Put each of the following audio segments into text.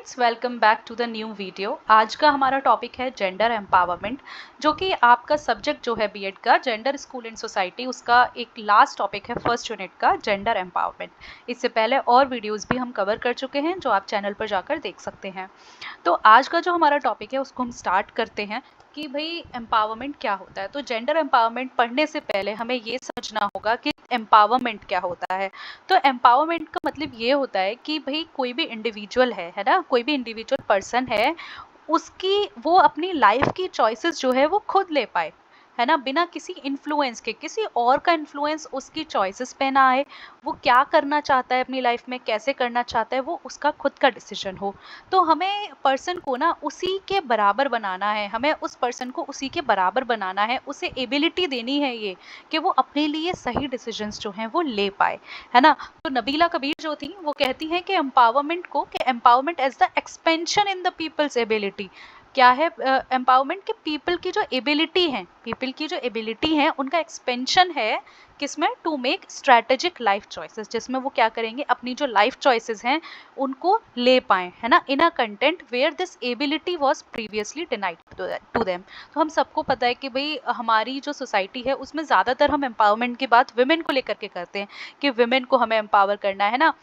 Students, welcome back to the new video. आज का हमारा टॉपिक है जेंडर एम्पावरमेंट, जो कि आपका सब्जेक्ट जो है बीएड का जेंडर स्कूल एंड सोसाइटी, उसका एक लास्ट टॉपिक है फर्स्ट यूनिट का जेंडर एम्पावरमेंट। इससे पहले और वीडियोस भी हम कवर कर चुके हैं जो आप चैनल पर जाकर देख सकते हैं। तो आज का जो हमारा टॉपिक है उसको हम स्टार्ट करते हैं कि भाई एम्पावरमेंट क्या होता है। तो जेंडर एम्पावरमेंट पढ़ने से पहले हमें ये समझना होगा कि एम्पावरमेंट क्या होता है। तो एम्पावरमेंट का मतलब ये होता है कि भाई कोई भी इंडिविजुअल है ना, कोई भी इंडिविजुअल पर्सन है, उसकी वो अपनी लाइफ की चॉइसेस जो है वो खुद ले पाए, है ना, बिना किसी इन्फ्लुएंस के, किसी और का इन्फ्लुएंस उसकी चॉइसेस पे ना आए। वो क्या करना चाहता है अपनी लाइफ में, कैसे करना चाहता है, वो उसका खुद का डिसीजन हो। तो हमें पर्सन को ना उसी के बराबर बनाना है, हमें उस पर्सन को उसी के बराबर बनाना है, उसे एबिलिटी देनी है ये कि वो अपने लिए सही डिसीजंस जो हैं वो ले पाए, है ना। तो नबीला कबीर जो थी वो कहती हैं कि एम्पावरमेंट को, कि empowerment as the expansion in the people's ability. क्या है एम्पावरमेंट? के पीपल की जो एबिलिटी है, पीपल की जो एबिलिटी है उनका एक्सपेंशन है किसमें? To make strategic life choices, जिसमें वो क्या करेंगे, अपनी जो लाइफ चॉइसेस हैं उनको ले पाएं, है ना, in a content where this ability was previously denied to them. तो हम सबको पता है कि भाई हमारी जो सोसाइटी है उसमें ज़्यादातर हम एम्पावरमेंट की बात विमेन को लेकर के करते हैं कि विमेन को हमें एम्पावर करना है ना।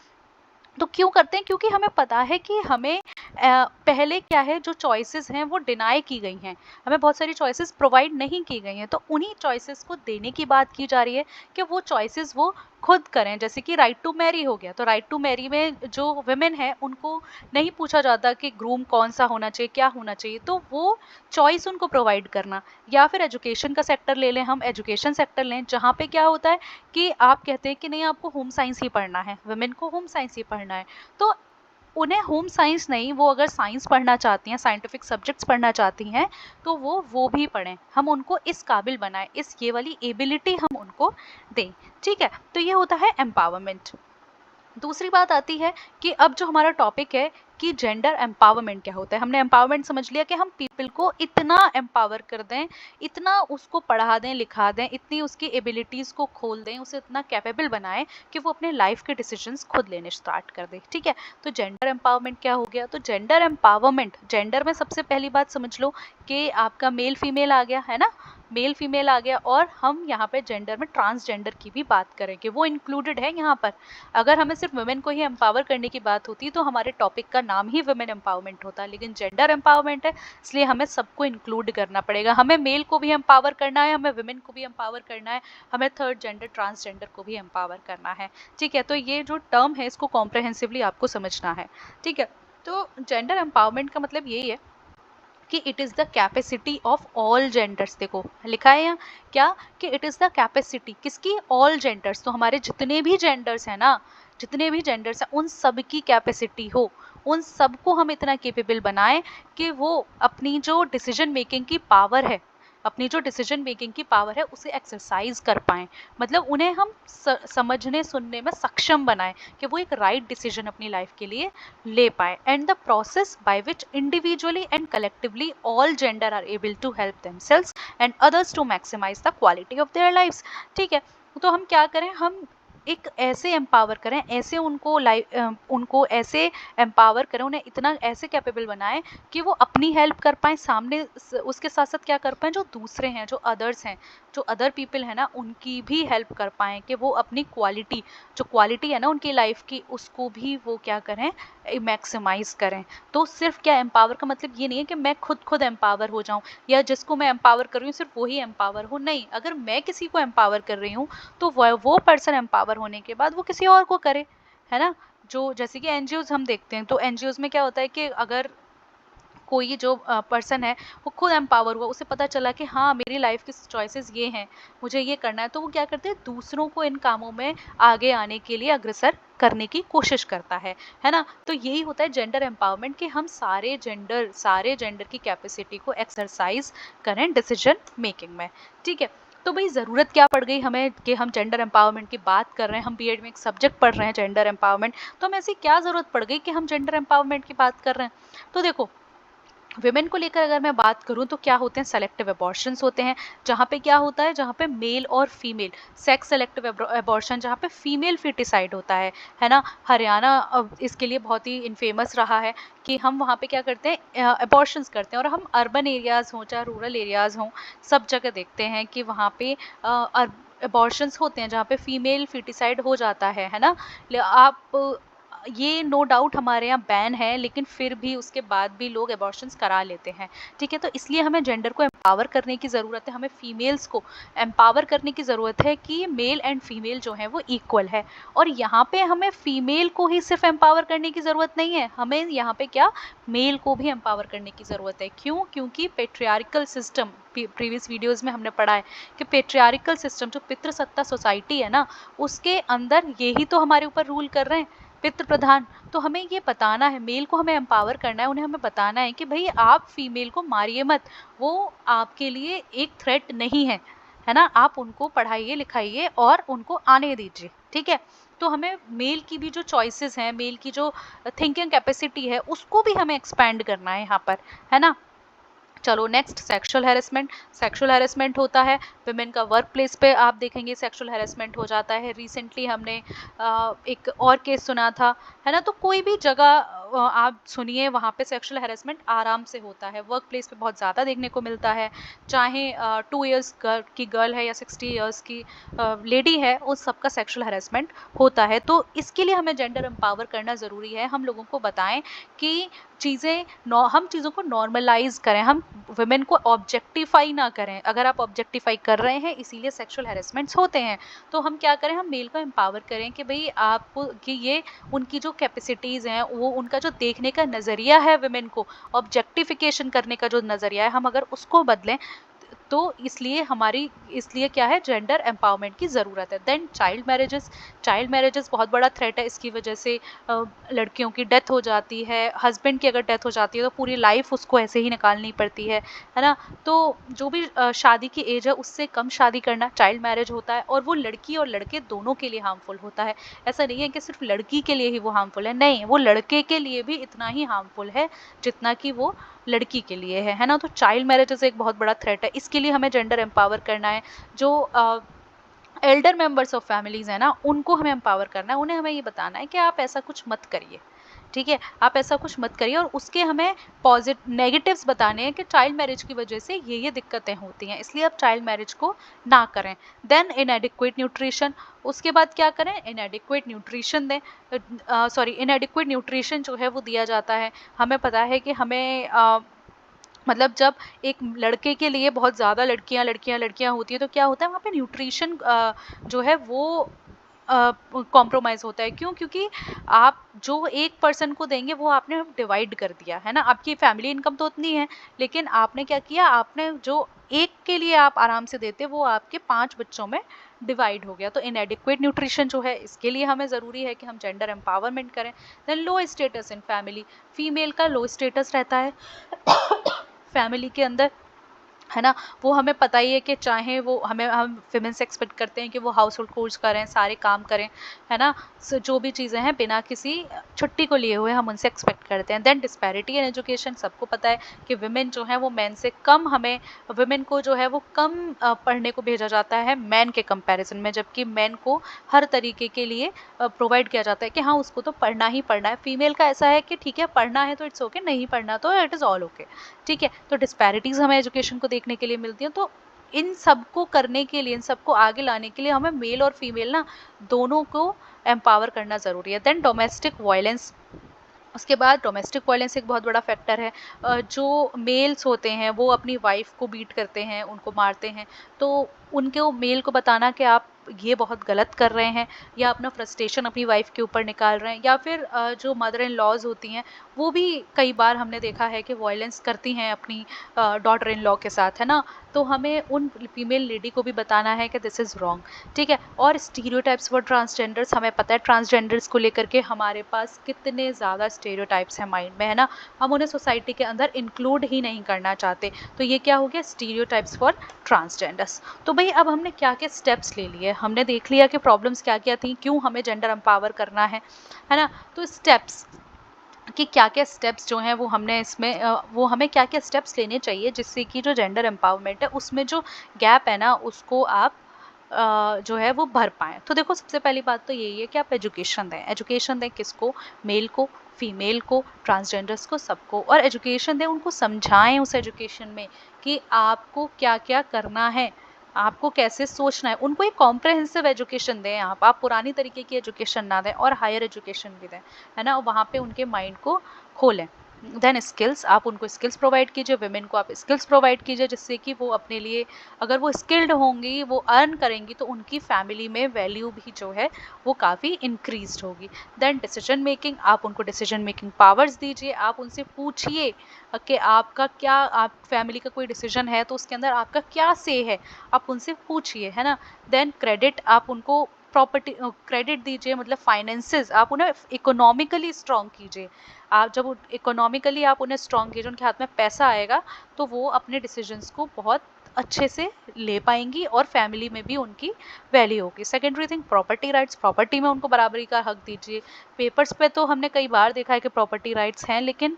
तो क्यों करते हैं? क्योंकि हमें पता है कि हमें पहले क्या है, जो चॉइसेस हैं वो डिनाई की गई हैं, हमें बहुत सारी चॉइसेस प्रोवाइड नहीं की गई हैं। तो उन्हीं चॉइसेस को देने की बात की जा रही है कि वो चॉइसेस वो खुद करें। जैसे कि राइट टू मैरी हो गया, तो राइट टू मैरी में जो वुमेन है उनको नहीं पूछा जाता कि ग्रूम कौन सा होना चाहिए, क्या होना चाहिए, तो वो चॉइस उनको प्रोवाइड करना। या फिर एजुकेशन का सेक्टर ले लें, हम एजुकेशन सेक्टर लें जहाँ पे क्या होता है कि आप कहते हैं कि नहीं, आपको होम साइंस ही पढ़ना है, वुमेन को होम साइंस ही पढ़ना है। तो उन्हें होम साइंस नहीं, वो अगर साइंस पढ़ना चाहती हैं, साइंटिफिक सब्जेक्ट्स पढ़ना चाहती हैं, तो वो भी पढ़ें, हम उनको इस काबिल बनाएं, इस ये वाली एबिलिटी हम उनको दें। ठीक है, तो ये होता है एम्पावरमेंट। दूसरी बात आती है कि अब जो हमारा टॉपिक है कि जेंडर एम्पावरमेंट क्या होता है। हमने एम्पावरमेंट समझ लिया कि हम पीपल को इतना एम्पावर कर दें, इतना उसको पढ़ा दें, लिखा दें, इतनी उसकी एबिलिटीज़ को खोल दें, उसे इतना कैपेबल बनाएं कि वो अपने लाइफ के डिसीजंस खुद लेने स्टार्ट कर दे। ठीक है, तो जेंडर एम्पावरमेंट क्या हो गया? तो जेंडर एम्पावरमेंट, जेंडर में सबसे पहली बात समझ लो कि आपका मेल फीमेल आ गया, है ना, मेल फीमेल आ गया। और हम यहाँ पे जेंडर में ट्रांसजेंडर की भी बात करेंगे, वो इंक्लूडेड है यहाँ पर। अगर हमें सिर्फ वुमेन को ही एम्पावर करने की बात होती तो हमारे टॉपिक का नाम ही वुमेन एम्पावरमेंट होता, लेकिन जेंडर एम्पावरमेंट है इसलिए हमें सबको इंक्लूड करना पड़ेगा। हमें मेल को भी एम्पावर करना है, हमें वुमेन को भी एम्पावर करना है, हमें थर्ड जेंडर ट्रांसजेंडर को भी एम्पावर करना है। ठीक है, तो ये जो टर्म है इसको कॉम्प्रहेंसिवली आपको समझना है। ठीक है, तो जेंडर एम्पावरमेंट का मतलब यही है कि it is the capacity of all genders. देखो लिखा है यहाँ क्या, कि इट इज़ द कैपेसिटी किसकी? All genders. तो हमारे जितने भी जेंडर्स हैं ना, जितने भी जेंडर्स हैं उन सब की कैपेसिटी हो, उन सबको हम इतना केपेबल बनाएं कि वो अपनी जो डिसीजन मेकिंग की पावर है, अपनी जो डिसीजन मेकिंग की पावर है उसे एक्सरसाइज कर पाएं। मतलब उन्हें हम समझने सुनने में सक्षम बनाएं कि वो एक राइट डिसीजन अपनी लाइफ के लिए ले पाए। And the process by which individually and collectively all gender are able to help themselves and others to maximise the quality of their lives. ठीक है, तो हम क्या करें, हम एक ऐसे एम्पावर करें, ऐसे उनको उनको ऐसे एम्पावर करें, उन्हें इतना ऐसे कैपेबल बनाएं कि वो अपनी हेल्प कर पाएँ, सामने उसके साथ साथ क्या कर पाएँ, जो दूसरे हैं, जो अदर्स हैं, जो अदर पीपल है ना, उनकी भी हेल्प कर पाएँ कि वो अपनी क्वालिटी, जो क्वालिटी है ना उनकी लाइफ की, उसको भी वो क्या करें, मैक्सिमाइज करें। तो सिर्फ क्या एम्पावर का मतलब ये नहीं है कि मैं खुद एम्पावर हो जाऊं, या जिसको मैं एम्पावर कर रही हूँ सिर्फ वही एम्पावर हो, नहीं। अगर मैं किसी को एम्पावर कर रही हूँ तो वो पर्सन एम्पावर होने के बाद वो किसी और को करे, है ना। जो जैसे कि एनजीओज हम देखते हैं, तो एनजीओज में क्या होता है कि अगर कोई जो पर्सन है वो खुद एम्पावर हुआ, उसे पता चला कि हाँ मेरी लाइफ की चॉइसेस ये हैं, मुझे ये करना है, तो वो क्या करते हैं, दूसरों को इन कामों में आगे आने के लिए अग्रसर करने की कोशिश करता है ना। तो यही होता है जेंडर एम्पावरमेंट, कि हम सारे जेंडर की कैपेसिटी को एक्सरसाइज करें डिसीजन मेकिंग में। ठीक है, तो भाई ज़रूरत क्या पड़ गई हमें कि हम जेंडर एम्पावरमेंट की बात कर रहे हैं, हम बीएड में एक सब्जेक्ट पढ़ रहे हैं जेंडर एम्पावरमेंट, तो हमें ऐसी क्या ज़रूरत पड़ गई कि हम जेंडर एम्पावरमेंट की बात कर रहे हैं। तो देखो विमेन को लेकर अगर मैं बात करूं तो क्या होते हैं, सेलेक्टिव अबॉर्शंस होते हैं, जहाँ पे क्या होता है, जहाँ पे मेल और फीमेल सेक्स सेलेक्टिव अबॉर्शन, जहाँ पे फीमेल फिटिसाइड होता है ना। हरियाणा इसके लिए बहुत ही इनफेमस रहा है कि हम वहाँ पे क्या करते हैं, अबॉर्शंस करते हैं। और हम अर्बन एरियाज़ हों चाहे रूरल एरियाज़ हों, सब जगह देखते हैं कि वहाँ पे अबॉर्शंस होते हैं जहाँ पे फीमेल फिटिसाइड हो जाता है ना। आप ये नो डाउट हमारे यहाँ बैन है, लेकिन फिर भी उसके बाद भी लोग एबॉर्शंस करा लेते हैं। ठीक है, तो इसलिए हमें जेंडर को एम्पावर करने की ज़रूरत है, हमें फीमेल्स को एम्पावर करने की ज़रूरत है कि मेल एंड फीमेल जो है वो इक्वल है। और यहाँ पे हमें फीमेल को ही सिर्फ एम्पावर करने की ज़रूरत नहीं है, हमें यहाँ पे क्या मेल को भी एम्पावर करने की ज़रूरत है। क्यों? क्योंकि पेट्रियार्कल सिस्टम, प्रीवियस वीडियोज़ में हमने पढ़ा है कि पेट्रियार्कल सिस्टम जो पितृसत्ता सोसाइटी है ना, उसके अंदर यही तो हमारे ऊपर रूल कर रहे हैं, पितृ प्रधान। तो हमें ये बताना है, मेल को हमें एम्पावर करना है, उन्हें हमें बताना है कि भाई आप फीमेल को मारिए मत, वो आपके लिए एक थ्रेट नहीं है ना। आप उनको पढ़ाइए लिखाइए और उनको आने दीजिए। ठीक है, तो हमें मेल की भी जो चॉइसेस हैं, मेल की जो थिंकिंग कैपेसिटी है, उसको भी हमें एक्सपैंड करना है यहाँ पर, है ना। चलो next, sexual harassment. Sexual harassment होता है विमेन का वर्क प्लेस पे, आप देखेंगे सेक्सुअल हैरेसमेंट हो जाता है। रिसेंटली हमने एक और केस सुना था, है ना। तो कोई भी जगह आप सुनिए, वहाँ पे सेक्सुअल हैरेसमेंट आराम से होता है, वर्क प्लेस पे बहुत ज़्यादा देखने को मिलता है। चाहे 2 इयर्स की गर्ल है या 60 इयर्स की लेडी है, उस सबका सेक्सुअल हैरेसमेंट होता है। तो इसके लिए हमें जेंडर एम्पावर करना ज़रूरी है, हम लोगों को बताएं कि हम चीज़ों को नॉर्मलाइज करें, हम वुमेन को ऑब्जेक्टिफाई ना करें। अगर आप ऑब्जेक्टिफाई कर रहे हैं इसीलिए सेक्सुअल हैरेसमेंट्स होते हैं, तो हम क्या करें, हम मेल को एम्पावर करें कि भाई आप कि ये उनकी जो कैपेसिटीज़ हैं, वो उनका जो देखने का नज़रिया है, वुमेन को ऑब्जेक्टिफिकेशन करने का जो नज़रिया है, हम अगर उसको बदलें तो इसलिए क्या है, जेंडर एम्पावरमेंट की ज़रूरत है। देन चाइल्ड मैरिजेस बहुत बड़ा थ्रेट है। इसकी वजह से लड़कियों की डेथ हो जाती है, हस्बैंड की अगर डेथ हो जाती है तो पूरी लाइफ उसको ऐसे ही निकालनी पड़ती है ना। तो जो भी शादी की एज है उससे कम शादी करना चाइल्ड मैरिज होता है, और वो लड़की और लड़के दोनों के लिए हार्मफुल होता है। ऐसा नहीं है कि सिर्फ लड़की के लिए ही वो हार्मफुल है, नहीं, वो लड़के के लिए भी इतना ही हार्मफुल है जितना कि वो लड़की के लिए है ना। तो चाइल्ड मैरिजेस एक बहुत बड़ा थ्रेट है, इसके लिए हमें जेंडर एम्पावर करना है। जो एल्डर मेंबर्स ऑफ फैमिलीज है ना, उनको हमें एम्पावर करना है, उन्हें हमें ये बताना है कि आप ऐसा कुछ मत करिए। ठीक है, आप ऐसा कुछ मत करिए, और उसके हमें नेगेटिव्स बताने हैं कि चाइल्ड मैरिज की वजह से ये दिक्कतें होती हैं, इसलिए आप चाइल्ड मैरिज को ना करें। देन इनएडिक्वेट न्यूट्रिशन, उसके बाद क्या करें, इनएडिक्वेट न्यूट्रिशन दें, इनएडिक्वेट न्यूट्रिशन जो है वो दिया जाता है। हमें पता है कि हमें मतलब जब एक लड़के के लिए बहुत ज़्यादा लड़कियां लड़कियां लड़कियां होती है तो क्या होता है, वहाँ पे न्यूट्रिशन जो है वो कॉम्प्रोमाइज़ होता है। क्यों? क्योंकि आप जो एक पर्सन को देंगे वो आपने डिवाइड कर दिया है ना। आपकी फैमिली इनकम तो उतनी है, लेकिन आपने क्या किया, आपने जो एक के लिए आप आराम से देते वो आपके 5 बच्चों में डिवाइड हो गया। तो इनएडिक्वेट न्यूट्रिशन जो है, इसके लिए हमें ज़रूरी है कि हम जेंडर एम्पावरमेंट करें। Then low status in family, female का लो स्टेटस रहता है फैमिली के अंदर, है ना। वो हमें पता ही है कि चाहे वो हम विमेन से एक्सपेक्ट करते हैं कि वो हाउस होल्ड कोर्स करें, सारे काम करें, है ना। जो भी चीज़ें हैं बिना किसी छुट्टी को लिए हुए हम उनसे एक्सपेक्ट करते हैं। देन डिस्पैरिटी इन एजुकेशन, सबको पता है कि विमेन जो है वो मैन से कम, हमें विमेन को जो है वो कम पढ़ने को भेजा जाता है मैन के कंपैरिजन में, जबकि मैन को हर तरीके के लिए प्रोवाइड किया जाता है कि हाँ उसको तो पढ़ना ही पढ़ना है। फीमेल का ऐसा है कि ठीक है पढ़ना है तो इट्स ओके, नहीं पढ़ना तो इट इज़ ऑल ओके। ठीक है, तो डिस्पैरिटीज़ हमें एजुकेशन को देखने के लिए मिलती हैं। तो इन सबको करने के लिए, इन सबको आगे लाने के लिए हमें मेल और फीमेल ना दोनों को एम्पावर करना ज़रूरी है। देन डोमेस्टिक वायलेंस, उसके बाद डोमेस्टिक वायलेंस एक बहुत बड़ा फैक्टर है। जो मेल्स होते हैं वो अपनी वाइफ को बीट करते हैं, उनको मारते हैं, तो उनको मेल को बताना कि आप ये बहुत गलत कर रहे हैं, या अपना फ्रस्ट्रेशन अपनी वाइफ के ऊपर निकाल रहे हैं। या फिर जो मदर इन लॉज होती हैं वो भी कई बार हमने देखा है कि वायलेंस करती हैं अपनी डॉटर इन लॉ के साथ, है ना। तो हमें उन फीमेल लेडी को भी बताना है कि दिस इज़ रॉन्ग। ठीक है, और स्टीरियोटाइप्स फॉर ट्रांसजेंडर्स, हमें पता है ट्रांसजेंडर्स को लेकर के हमारे पास कितने ज़्यादा स्टीरियोटाइप्स हैं माइंड में, है ना। हम उन्हें सोसाइटी के अंदर इंक्लूड ही नहीं करना चाहते। तो ये क्या हो गया, स्टीरियोटाइप्स फॉर ट्रांसजेंडर्स। तो भाई अब हमने क्या क्या स्टेप्स ले लिए, हमने देख लिया कि प्रॉब्लम्स क्या क्या थी, क्यों हमें जेंडर एम्पावर करना है ना। तो कि क्या-क्या स्टेप्स जो हैं वो हमने इसमें वो हमें क्या-क्या स्टेप्स लेने चाहिए जिससे कि जो जेंडर एम्पावरमेंट है उसमें जो गैप है ना उसको आप जो है वो भर पाएँ। तो देखो सबसे पहली बात तो यही है कि आप एजुकेशन दें। एजुकेशन दें किसको? मेल को, फीमेल को, ट्रांसजेंडर्स को, सबको, और एजुकेशन दें, उनको समझाएँ उस एजुकेशन में कि आपको क्या-क्या करना है, आपको कैसे सोचना है। उनको एक कॉम्प्रिहेंसिव एजुकेशन दें आप पुरानी तरीके की एजुकेशन ना दें और हायर एजुकेशन भी दें। है ना? वहाँ पे उनके माइंड को खोलें। देन स्किल्स, आप उनको स्किल्स प्रोवाइड कीजिए, वुमेन को आप स्किल्स प्रोवाइड कीजिए जिससे कि वो अपने लिए, अगर वो स्किल्ड होंगी, वो अर्न करेंगी तो उनकी फैमिली में वैल्यू भी जो है वो काफ़ी इंक्रीज्ड होगी। देन डिसीजन मेकिंग, आप उनको डिसीजन मेकिंग पावर्स दीजिए, आप उनसे पूछिए कि आपका क्या, आप फैमिली का कोई डिसीजन है तो उसके अंदर आपका क्या से है, आप उनसे पूछिए, है ना? देन क्रेडिट, आप उनको प्रॉपर्टी क्रेडिट दीजिए, मतलब फाइनेंसेस आप उन्हें इकोनॉमिकली स्ट्रॉन्ग कीजिए। आप जब इकोनॉमिकली आप उन्हें स्ट्रॉन्ग कीजिए, उनके हाथ में पैसा आएगा तो वो अपने डिसीजंस को बहुत अच्छे से ले पाएंगी और फैमिली में भी उनकी वैल्यू होगी। Secondary thing, property rights, property में उनको बराबरी का हक दीजिए। पेपर्स पे तो हमने कई बार देखा है कि प्रॉपर्टी राइट्स हैं, लेकिन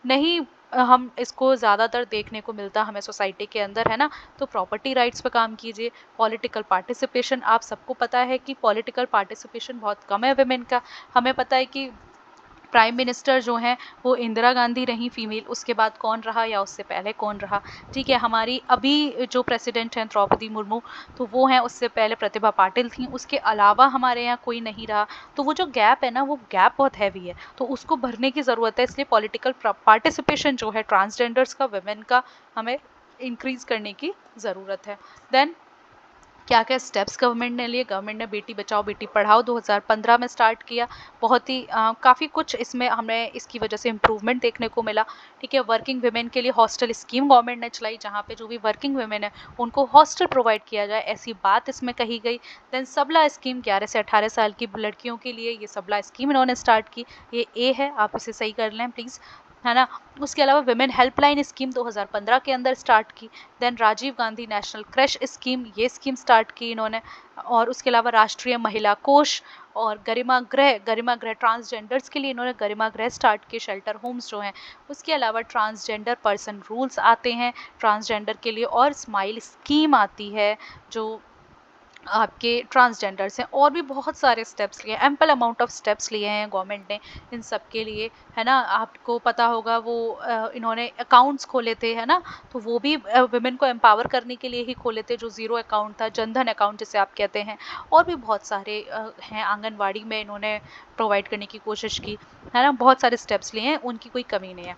नहीं, हम इसको ज़्यादातर देखने को मिलता हमें सोसाइटी के अंदर, है ना? तो प्रॉपर्टी राइट्स पे काम कीजिए। पॉलिटिकल पार्टिसिपेशन, आप सबको पता है कि पॉलिटिकल पार्टिसिपेशन बहुत कम है वुमेन का। हमें पता है कि प्राइम मिनिस्टर जो हैं वो इंदिरा गांधी रहीं फीमेल, उसके बाद कौन रहा या उससे पहले कौन रहा, ठीक है? हमारी अभी जो प्रेसिडेंट हैं द्रौपदी मुर्मू, तो वो हैं, उससे पहले प्रतिभा पाटिल थी, उसके अलावा हमारे यहाँ कोई नहीं रहा। तो वो जो गैप है ना, वो गैप बहुत हैवी है, तो उसको भरने की ज़रूरत है। इसलिए पॉलिटिकल पार्टिसिपेशन जो है ट्रांसजेंडर्स का, वुमेन का, हमें इंक्रीज़ करने की ज़रूरत है। देन क्या क्या स्टेप्स गवर्नमेंट ने लिए? गवर्नमेंट ने बेटी बचाओ बेटी पढ़ाओ 2015 में स्टार्ट किया। बहुत ही काफ़ी कुछ इसमें हमें इसकी वजह से इम्प्रूवमेंट देखने को मिला। ठीक है, वर्किंग वुमेन के लिए हॉस्टल स्कीम गवर्नमेंट ने चलाई, जहाँ पे जो भी वर्किंग वुमेन है उनको हॉस्टल प्रोवाइड किया जाए, ऐसी बात इसमें कही गई। देन सबला स्कीम 11 से 18 साल की लड़कियों के लिए, ये सबला स्कीम इन्होंने स्टार्ट की। ये ए है, आप इसे सही कर लें प्लीज़, है ना? उसके अलावा विमेन हेल्पलाइन स्कीम 2015 के अंदर स्टार्ट की। Then Rajiv Gandhi national creche scheme, ये स्कीम स्टार्ट की इन्होंने। और उसके अलावा राष्ट्रीय महिला कोष और गरिमा गृह ट्रांसजेंडर्स के लिए इन्होंने गरिमा गृह स्टार्ट किए, शेल्टर होम्स जो हैं। उसके अलावा ट्रांसजेंडर पर्सन रूल्स आते हैं ट्रांसजेंडर के लिए, और स्माइल स्कीम आती है जो आपके ट्रांसजेंडर्स हैं। और भी बहुत सारे स्टेप्स लिए, एम्पल अमाउंट ऑफ स्टेप्स लिए हैं गवर्नमेंट ने इन सब के लिए, है ना? आपको पता होगा वो इन्होंने अकाउंट्स खोले थे, है ना? तो वो भी वुमेन को एम्पावर करने के लिए ही खोले थे, जो ज़ीरो अकाउंट था, जनधन अकाउंट जिसे आप कहते हैं। और भी बहुत सारे हैं, आंगनवाड़ी में इन्होंने प्रोवाइड करने की कोशिश की, है ना? बहुत सारे स्टेप्स लिए हैं, उनकी कोई कमी नहीं है।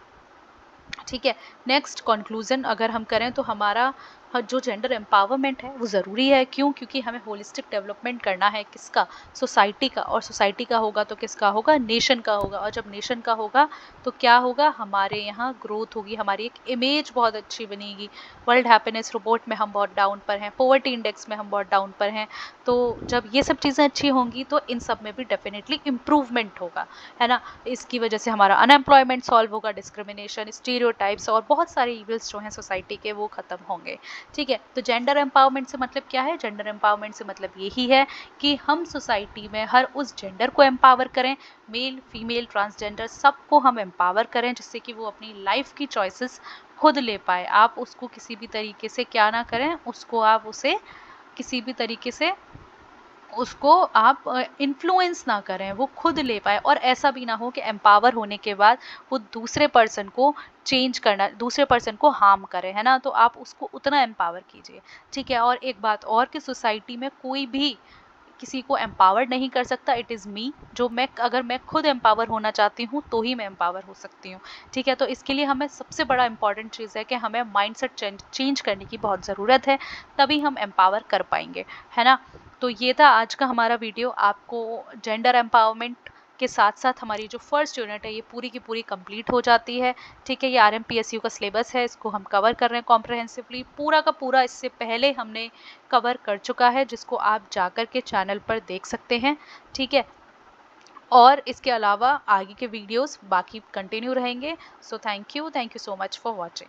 ठीक है, नेक्स्ट कंक्लूजन अगर हम करें तो हमारा जो जेंडर एम्पावरमेंट है वो ज़रूरी है। क्यों? क्योंकि हमें होलिस्टिक डेवलपमेंट करना है, किसका? सोसाइटी का। और सोसाइटी का होगा तो किसका होगा? नेशन का होगा। और जब नेशन का होगा तो क्या होगा? हमारे यहाँ ग्रोथ होगी, हमारी एक इमेज बहुत अच्छी बनेगी। वर्ल्ड हैप्पीनेस रिपोर्ट में हम बहुत डाउन पर हैं, पॉवर्टी इंडेक्स में हम बहुत डाउन पर हैं। तो जब ये सब चीज़ें अच्छी होंगी तो इन सब में भी डेफिनेटली इम्प्रूवमेंट होगा, है ना? इसकी वजह से हमारा अनएम्प्लॉयमेंट सॉल्व होगा, डिस्क्रिमिनेशन, स्टीरियोटाइप्स और बहुत सारे इविल्स जो हैं सोसाइटी के वो ख़त्म होंगे। ठीक है, तो जेंडर एम्पावरमेंट से मतलब क्या है? जेंडर एम्पावरमेंट से मतलब यही है कि हम सोसाइटी में हर उस जेंडर को एम्पावर करें, मेल फीमेल ट्रांसजेंडर सबको हम एम्पावर करें, जिससे कि वो अपनी लाइफ की चॉइसेस खुद ले पाए। आप उसको किसी भी तरीके से क्या ना करें, उसको आप उसे किसी भी तरीके से उसको आप इन्फ्लुएंस ना करें, वो खुद ले पाए। और ऐसा भी ना हो कि एम्पावर होने के बाद वो दूसरे पर्सन को चेंज करना, दूसरे पर्सन को हार्म करे, है ना? तो आप उसको उतना एम्पावर कीजिए। ठीक है, और एक बात और कि सोसाइटी में कोई भी किसी को एम्पावर नहीं कर सकता, इट इज़ मी। जो मैं, अगर मैं खुद एम्पावर होना चाहती हूँ तो ही मैं एम्पावर हो सकती हूँ। ठीक है, तो इसके लिए हमें सबसे बड़ा इंपॉर्टेंट चीज़ है कि हमें माइंडसेट चेंज करने की बहुत ज़रूरत है, तभी हम एम्पावर कर पाएंगे, है ना? तो ये था आज का हमारा वीडियो। आपको जेंडर एम्पावरमेंट के साथ साथ हमारी जो फर्स्ट यूनिट है ये पूरी की पूरी कंप्लीट हो जाती है। ठीक है, ये RMPSU का सिलेबस है, इसको हम कवर कर रहे हैं कॉम्प्रहेंसिवली, पूरा का पूरा इससे पहले हमने कवर कर चुका है, जिसको आप जाकर के चैनल पर देख सकते हैं। ठीक है, और इसके अलावा आगे के वीडियोस बाकी कंटिन्यू रहेंगे। So thank you so much for watching.